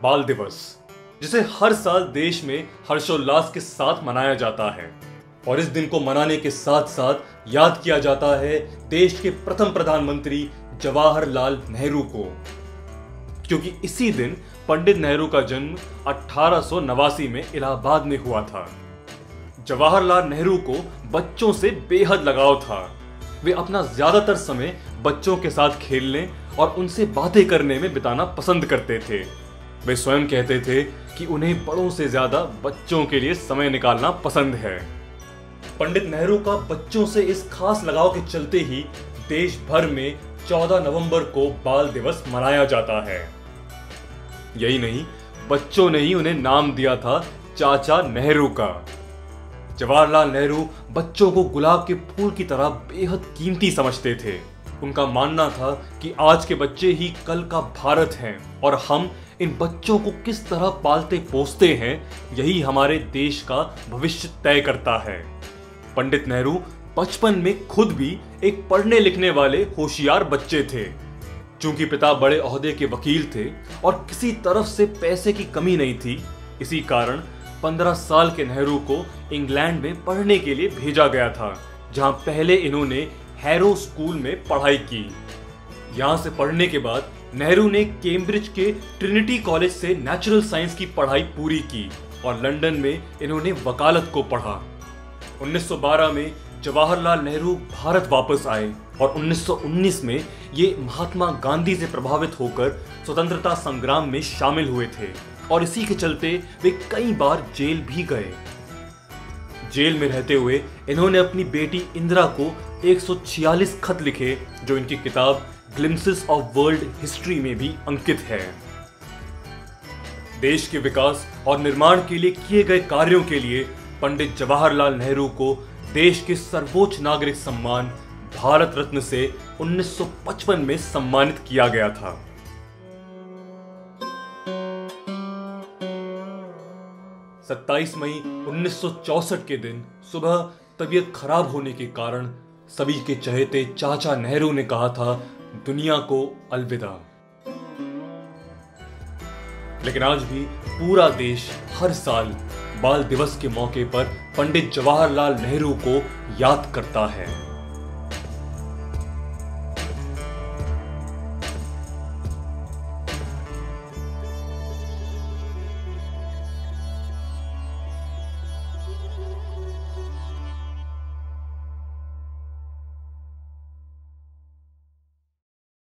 बाल दिवस, जिसे हर साल देश में हर्षोल्लास के साथ मनाया जाता है। और इस दिन को मनाने के साथ साथ याद किया जाता है देश के प्रथम प्रधानमंत्री जवाहरलाल नेहरू को, क्योंकि इसी दिन पंडित नेहरू का जन्म 1889 में इलाहाबाद में हुआ था। जवाहरलाल नेहरू को बच्चों से बेहद लगाव था। वे अपना ज्यादातर समय बच्चों के साथ खेलने और उनसे बातें करने में बिताना पसंद करते थे। वे स्वयं कहते थे कि उन्हें बड़ों से ज्यादा बच्चों के लिए समय निकालना पसंद है। पंडित नेहरू का बच्चों से इस खास लगाव के चलते ही देश भर में 14 नवंबर को बाल दिवस मनाया जाता है। यही नहीं, बच्चों ने ही उन्हें नाम दिया था चाचा नेहरू का। जवाहरलाल नेहरू बच्चों को गुलाब के फूल की तरह बेहद कीमती समझते थे। उनका मानना था कि आज के बच्चे ही कल का भारत हैं और हम इन बच्चों को किस तरह पालते पोसते हैं, यही हमारे देश का भविष्य तय करता है। पंडित नेहरू बचपन में खुद भी एक पढ़ने लिखने वाले होशियार बच्चे थे। चूंकि पिता बड़े ओहदे के वकील थे और किसी तरफ से पैसे की कमी नहीं थी, इसी कारण 15 साल के नेहरू को इंग्लैंड में पढ़ने के लिए भेजा गया था, जहां पहले इन्होंने हैरो स्कूल में पढ़ाई की। यहां से पढ़ने के बाद नेहरू ने कैम्ब्रिज के ट्रिनिटी कॉलेज से नेचुरल साइंस की पढ़ाई पूरी की और लंदन में इन्होंने वकालत को पढ़ा। 1912 में जवाहरलाल नेहरू भारत वापस आए और 1919 में ये महात्मा गांधी से प्रभावित होकर स्वतंत्रता संग्राम में शामिल हुए थे और इसी के चलते वे कई बार जेल भी गए। जेल में रहते हुए इन्होंने अपनी बेटी इंदिरा को 146 खत लिखे, जो इनकी किताब ग्लिम्पसेस ऑफ वर्ल्ड हिस्ट्री में भी अंकित है। देश के विकास और निर्माण के लिए किए गए कार्यों के लिए पंडित जवाहरलाल नेहरू को देश के सर्वोच्च नागरिक सम्मान भारत रत्न से 1955 में सम्मानित किया गया था। 27 मई 1964 के दिन सुबह तबीयत खराब होने के कारण सभी के चहेते चाचा नेहरू ने कहा था दुनिया को अलविदा। लेकिन आज भी पूरा देश हर साल बाल दिवस के मौके पर पंडित जवाहरलाल नेहरू को याद करता है।